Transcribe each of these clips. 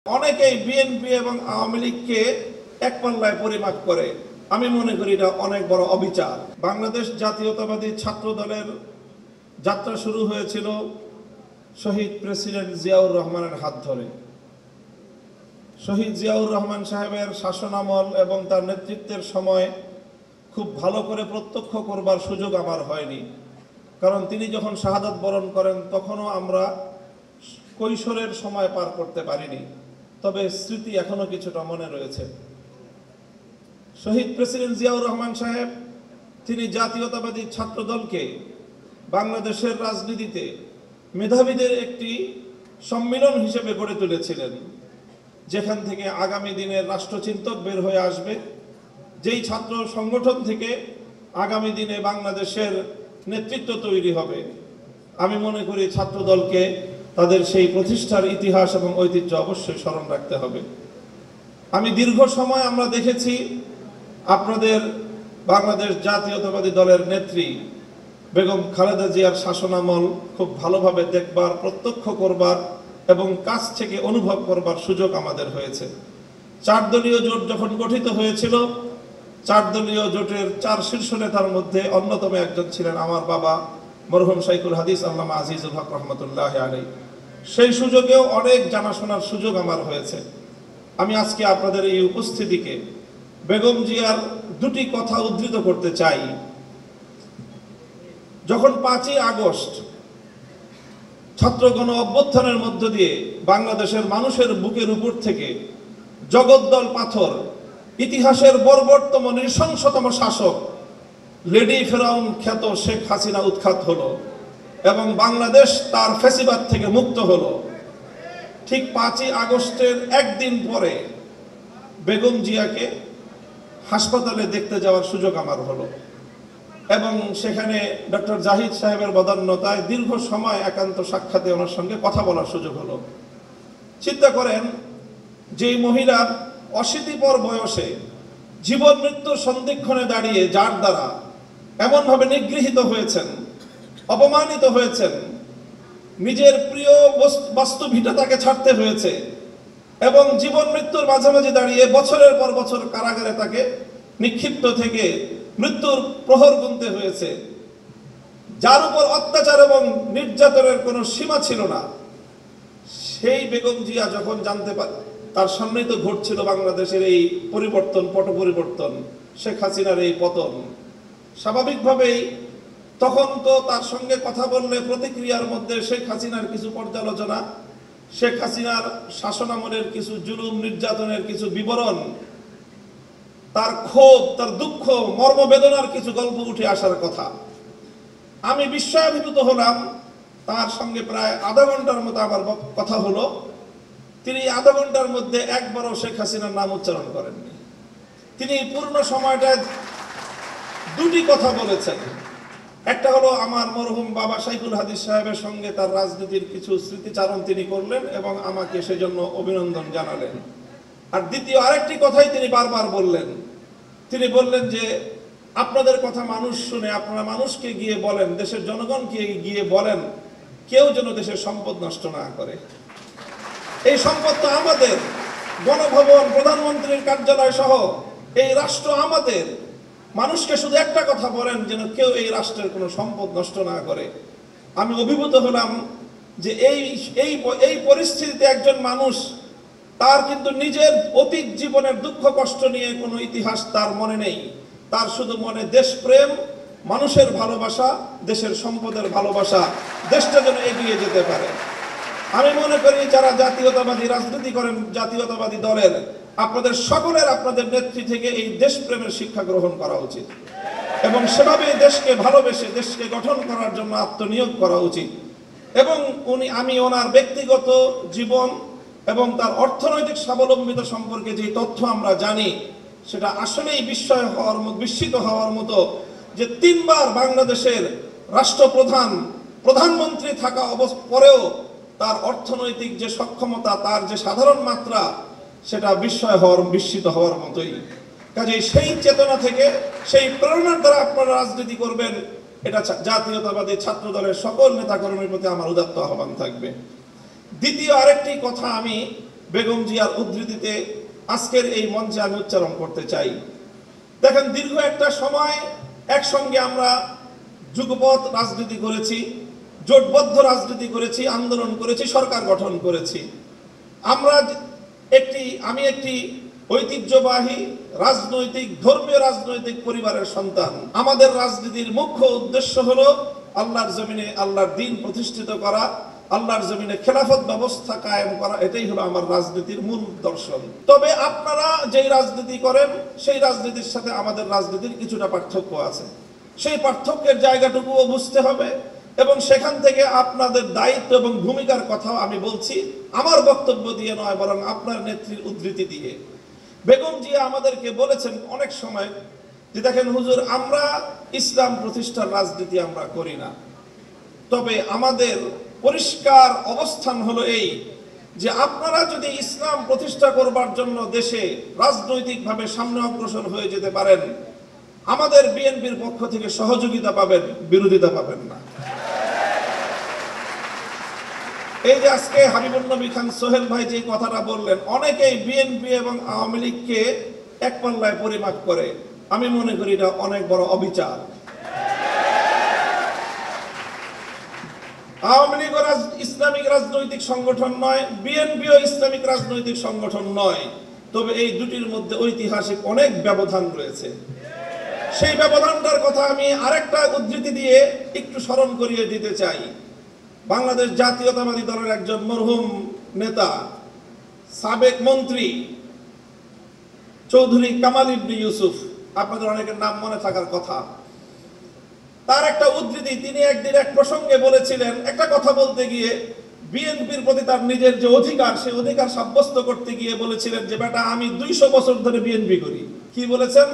অনেকেই বিএনপি এবং আওয়ামী লীগকে এক পাল্লায় পরিমাপ করে। আমি মনে করি এটা অনেক বড় অবিচার। বাংলাদেশ জাতীয়তাবাদী ছাত্র দলের যাত্রা শুরু হয়েছিল শহীদ প্রেসিডেন্ট জিয়াউর রহমানের হাত ধরে। শহীদ জিয়াউর রহমান সাহেবের শাসনামল এবং তার নেতৃত্বের সময় খুব ভালো করে প্রত্যক্ষ করবার সুযোগ আমার হয়নি, কারণ তিনি যখন শাহাদাত বরণ করেন তখনও আমরা কৈশোরের সময় পার করতে পারিনি। তবে স্মৃতি এখনো কিছুটা মনে রয়েছে। শহীদ প্রেসিডেন্ট জিয়াউর রহমান সাহেব তিনি জাতীয়তাবাদী ছাত্র দলকে বাংলাদেশের রাজনীতিতে মেধাবীদের একটি সম্মিলন হিসেবে গড়ে তুলেছিলেন, যেখান থেকে আগামী দিনের রাষ্ট্রচিন্তক বের হয়ে আসবে, যেই ছাত্র সংগঠন থেকে আগামী দিনে বাংলাদেশের নেতৃত্ব তৈরি হবে। আমি মনে করি ছাত্র দলকে তাদের সেই প্রতিষ্ঠার ইতিহাস এবং ঐতিহ্য অবশ্যই স্মরণ রাখতে হবে। আমি দীর্ঘ সময় আমরা দেখেছি আপনাদের বাংলাদেশ জাতীয়তাবাদী দলের নেত্রী বেগম খালেদা জিয়ার শাসনামল খুব ভালোভাবে দেখবার, প্রত্যক্ষ করবার এবং কাছ থেকে অনুভব করবার সুযোগ আমাদের হয়েছে। 4 দলীয় জোট যখন গঠিত হয়েছিল, 4 দলীয় জোটের 4 শীর্ষ নেতার মধ্যে অন্যতম একজন ছিলেন আমার বাবা মরহুম শাইখুল হাদিস আল্লামা আজিজুল হক রহমতুল্লাহ আলাইহি। সেই সুযোগেও অনেক জানাশোনার সুযোগ আমার হয়েছে। আমি আজকে আপনাদের এই উপস্থিতিকে বেগম জিয়ার 2টি কথা উদ্ধৃত করতে চাই। যখন 5ই আগস্ট ছাত্র গণ অভ্যুত্থানের মধ্য দিয়ে বাংলাদেশের মানুষের বুকের উপর থেকে জগদ্দল পাথর, ইতিহাসের বর্বরতম নৃশংসতম শাসক লেডি ফেরাউন খ্যাত শেখ হাসিনা উৎখাত হলো এবং বাংলাদেশ তার ফ্যাসিবাদ থেকে মুক্ত হলো, ঠিক 5ই আগস্টের একদিন পরে বেগম জিয়াকে হাসপাতালে দেখতে যাওয়ার সুযোগ আমার হলো এবং সেখানে ডক্টর জাহিদ সাহেবের বদান্যতায় দীর্ঘ সময় একান্ত সাক্ষাতে ওনার সঙ্গে কথা বলার সুযোগ হলো। চিন্তা করেন, যে মহিলা 80 পর বয়সে জীবন মৃত্যুর সন্ধিক্ষণে দাঁড়িয়ে যার দ্বারা এমনভাবে নিগৃহীত হয়েছেন, অপমানিত হয়েছেন, নিজের প্রিয় বস্তু ভিটা তাকে ছাড়তে হয়েছে এবং জীবন মৃত্যুর মাঝামাঝি দাঁড়িয়ে বছরের পর বছর কারাগারে তাকে নিক্ষিপ্ত থেকে মৃত্যুর প্রহর গুনতে হয়েছে, যার উপর অত্যাচার এবং নির্যাতনের কোনো সীমা ছিল না, সেই বেগম জিয়া যখন জানতে পারে তার সামনেই তো ঘটছিল বাংলাদেশের এই পরিবর্তন, পট পরিবর্তন, শেখ হাসিনার এই পতন, স্বাভাবিকভাবেই তখন তো তার সঙ্গে কথা বললে প্রতিক্রিয়ার মধ্যে শেখ হাসিনার কিছু পর্যালোচনা, শেখ হাসিনার শাসনামলের কিছু জুলুম নির্যাতনের কিছু বিবরণ, তার ক্ষোভ, তার দুঃখ, মর্মবেদনার কিছু গল্প উঠে আসার কথা। আমি বিস্ময়াভিভূত হলাম। তার সঙ্গে প্রায় আধা ঘন্টার মতো আমার কথা হলো। তিনি আধা ঘন্টার মধ্যে একবারও শেখ হাসিনার নাম উচ্চারণ করেননি। তিনি পূর্ণ সময়টায় 2টি কথা বলেছেন। একটা হলো আমার মরহুম বাবা শাইখুল হাদিস সাহেবের সঙ্গে তার রাজনীতির কিছু স্মৃতিচারণ তিনি করলেন এবং আমাকে সেজন্য অভিনন্দন জানালেন। আর দ্বিতীয় আরেকটি কথাই তিনি বারবার বললেন। তিনি বললেন যে আপনাদের কথা মানুষ শুনে, আপনারা মানুষকে গিয়ে বলেন, দেশের জনগণকে গিয়ে বলেন, কেউ যেন দেশের সম্পদ নষ্ট না করে। এই সম্পদ তো আমাদের, গণভবন, প্রধানমন্ত্রীর কার্যালয় সহ এই রাষ্ট্র আমাদের। মানুষকে শুধু একটা কথা বলেন, যেন কেউ এই রাষ্ট্রের কোনো সম্পদ নষ্ট না করে। আমি অভিভূত হলাম যে এই পরিস্থিতিতে একজন মানুষ, তার কিন্তু নিজের অতীত জীবনের দুঃখ কষ্ট নিয়ে কোনো ইতিহাস তার মনে নেই, তার শুধু মনে দেশপ্রেম, মানুষের ভালোবাসা, দেশের সম্পদের ভালোবাসা, দেশটা যেন এগিয়ে যেতে পারে। আমি মনে করি যারা জাতীয়তাবাদী রাজনীতি করেন, জাতীয়তাবাদী দলের, আপনাদের সকলের আপনাদের নেত্রী থেকে এই দেশপ্রেমের শিক্ষা গ্রহণ করা উচিত এবং সেভাবে দেশকে ভালোবেসে দেশকে গঠন করার জন্য আত্মনিয়োগ করা উচিত। এবং আমি ওনার ব্যক্তিগত জীবন এবং তার অর্থনৈতিক স্বাবলম্বিতা সম্পর্কে যে তথ্য আমরা জানি, সেটা আসলেই বিস্মিত হওয়ার মতো যে 3 বার বাংলাদেশের রাষ্ট্রপ্রধান, প্রধানমন্ত্রী থাকা পরেও তার অর্থনৈতিক যে সক্ষমতা, তার যে সাধারণ মাত্রা, সেটা বিস্মিত হওয়ার মতোই। কাজেই সেই চেতনা থেকে, সেই প্রেরণার দ্বারা আপনারা রাজনীতি করবেন, এটা জাতীয়তাবাদী ছাত্র দলের সকল নেতাকর্মীর প্রতি আমার উদাত্ত আহ্বান থাকবে। দ্বিতীয় আরেকটি কথা আমি বেগম জিয়ার উদ্ধৃতিতে আজকের এই মঞ্চে আমি উচ্চারণ করতে চাই। দেখেন, দীর্ঘ একটা সময় একসঙ্গে আমরা যুগপৎ রাজনীতি করেছি, জোটবদ্ধ রাজনীতি করেছি, আন্দোলন করেছি, সরকার গঠন করেছি। আমি একটি ঐতিহ্যবাহী রাজনৈতিক, ধর্মীয় রাজনৈতিক পরিবারের সন্তান। আমাদের রাজনীতির মুখ্য উদ্দেশ্য হলো আল্লাহর জমিনে আল্লাহর দ্বীন প্রতিষ্ঠিত করা, আল্লাহর জমিনে খেলাফত ব্যবস্থা কায়েম করা। এটাই হলো আমার রাজনীতির মূল দর্শন। তবে আপনারা যেই রাজনীতি করেন সেই রাজনীতির সাথে আমাদের রাজনীতির কিছুটা পার্থক্য আছে। সেই পার্থক্যের জায়গাটুকুও বুঝতে হবে এবং সেখান থেকে আপনাদের দায়িত্ব এবং ভূমিকার কথাও আমি বলছি, আমার বক্তব্য দিয়ে নয়, বরং আপনার নেত্রীর উদ্ধৃতি দিয়ে। বেগম জিয়া আমাদেরকে বলেছেন অনেক সময় যে, দেখেন হুজুর, আমরা ইসলাম প্রতিষ্ঠার রাজনীতি আমরা করি না, তবে আমাদের পরিষ্কার অবস্থান হলো এই যে আপনারা যদি ইসলাম প্রতিষ্ঠা করবার জন্য দেশে রাজনৈতিকভাবে সামনে অগ্রসর হয়ে যেতে পারেন, আমাদের বিএনপির পক্ষ থেকে সহযোগিতা পাবেন, বিরোধিতা পাবেন না। এই যে আজকে হাবিবুন নবী খান সোহেল ভাই যে কথাটা বললেন, অনেকেই বিএনপি এবং আওয়ামী লীগকে এক পাল্লায় পরিমাপ করে। আমি মনে করি এটা অনেক বড় অবিচার। আওয়ামী লীগ ইসলামিক রাজনৈতিক সংগঠন নয়, বিএনপিও ইসলামিক রাজনৈতিক সংগঠন নয়, তবে এই দুটির মধ্যে ঐতিহাসিক অনেক ব্যবধান রয়েছে। সেই ব্যবধানটার কথা আমি আরেকটা উদ্ধৃতি দিয়ে একটু স্মরণ করিয়ে দিতে চাই। বাংলাদেশ জাতীয়তাবাদী দলের একজন মরহুম নেতা, সাবেক মন্ত্রী চৌধুরী কামাল ইবনে ইউসুফ, আপনাদের অনেকের নাম মনে থাকার কথা, তার একটা উদ্ধৃতি, তিনি একদিন এক প্রসঙ্গে বলেছিলেন, একটা কথা বলতে গিয়ে বিএনপির প্রতি তার নিজের যে অধিকার, সেই অধিকার সাব্যস্ত করতে গিয়ে বলেছিলেন যে, বেটা আমি 200 বছর ধরে বিএনপি করি। কি বলেছেন?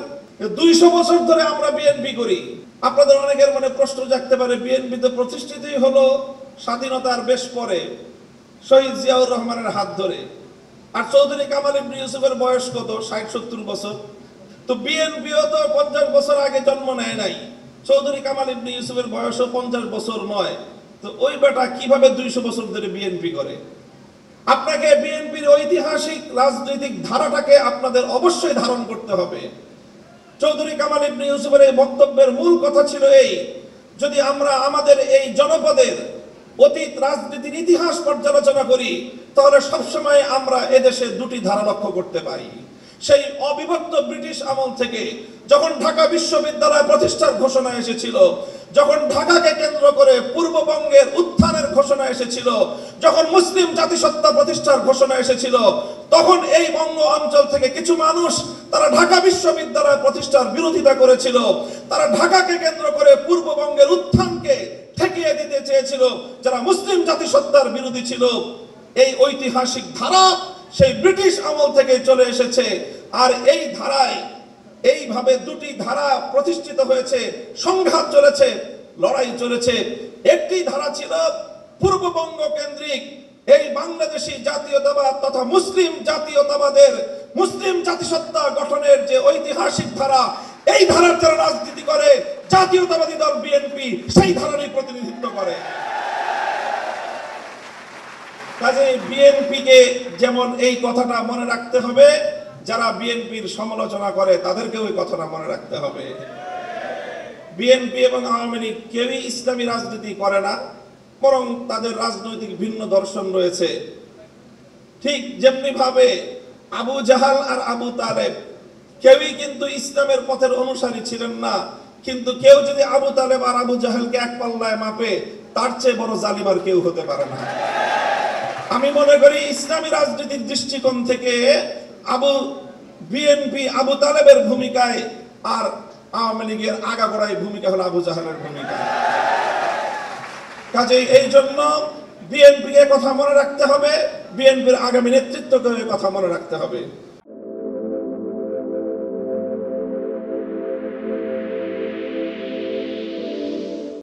200 বছর ধরে আমরা বিএনপি করি। আপনাদের অনেকের মনে প্রশ্ন জাগতে পারে, বিএনপি তো প্রতিষ্ঠিতই হলো স্বাধীনতার বেশ পরে, শহীদ জিয়াউর রহমানের হাত ধরে। আর চৌধুরী কামাল ইবনে ইউসুফের বয়স কত? 60-70 বছর। তো বিএনপিও তো 50 বছর আগে জন্ম নেয় নাই। চৌধুরী কামাল ইবনে ইউসুফের বয়সও 50 বছর নয়। তো ওই বেটা কিভাবে 200 বছর ধরে বিএনপি করে? আপনাকে বিএনপির ঐতিহাসিক রাজনৈতিক ধারাটাকে আপনাদের অবশ্যই ধারণ করতে হবে। চৌধুরী কামাল ইবনে ইউসুফের এই বক্তব্যের মূল কথা ছিল এই, যদি আমরা আমাদের এই জনপদের অতীত রাজনীতির ইতিহাস পর্যালোচনা করি, তাহলে সবসময় আমরা এদেশে দুটি ধারা লক্ষ্য করতে পারি। সেই অবিভক্ত ব্রিটিশ আমল থেকে যখন ঢাকা বিশ্ববিদ্যালয় প্রতিষ্ঠার ঘোষণা এসেছিল, যখন ঢাকাকে কেন্দ্র করে পূর্ববঙ্গের উত্থানের ঘোষণা এসেছিল, যখন মুসলিম জাতিসত্তা প্রতিষ্ঠার ঘোষণা এসেছিল, তখন এই বঙ্গ অঞ্চল থেকে কিছু মানুষ তারা ঢাকা বিশ্ববিদ্যালয় প্রতিষ্ঠার বিরোধিতা করেছিল। তারা ঢাকাকে কেন্দ্র করে পূর্ববঙ্গের উত্থানকে ঠেকিয়ে দিতে চেয়েছিল, যারা মুসলিম জাতিসত্তার বিরোধী ছিল। এই ঐতিহাসিক ধারা সেই ব্রিটিশ আমল থেকে চলে এসেছে। আর এই ধারায় এইভাবে দুটি ধারা প্রতিষ্ঠিত হয়েছে, সংঘাত চলেছে, লড়াই চলেছে। একটি ধারা ছিল পূর্ববঙ্গ কেন্দ্রিক এই বাংলাদেশি জাতীয়তাবাদ তথা মুসলিম জাতীয়তাবাদের, মুসলিম জাতিসত্তা গঠনের যে ঐতিহাসিক ধারা, এই ধারার যারা রাজনীতি করে, জাতীয়তাবাদী দল বিএনপি সেই ধারারই প্রতিনিধিত্ব করে। কাজে বিএনপিকে যেমন এই কথাটা মনে রাখতে হবে, যারা বিএনপির সমালোচনা করে তাদেরকেও এই কথাটা মনে রাখতে হবে। বিএনপি এবং আওয়ামী লীগ কেউই ইসলামী রাজনীতি করে না, বরং তাদের রাজনৈতিক ভিন্ন দর্শন রয়েছে। ঠিক যেমনি ভাবে আবু জাহাল আর আবু তালেব কেউই কিন্তু ইসলামের পথের অনুসারী ছিলেন না, কিন্তু কেউ যদি আবু তালেব আর আবু জাহালকে এক পাল্লায় মাপে, তার চেয়ে বড় জালিম আর কেউ হতে পারে না। আমি মনে করি ইসলামী রাজনীতির দৃষ্টিকোণ থেকে বিএনপি আবু তালেবের ভূমিকায় আর আওয়ামী লীগের আগাগোড়ায় ভূমিকা হলো আবু জাহালের ভূমিকা। কাজেই এই জন্য বিএনপিকে কথা মনে রাখতে হবে, বিএনপির আগামী নেতৃত্বকে কথা মনে রাখতে হবে।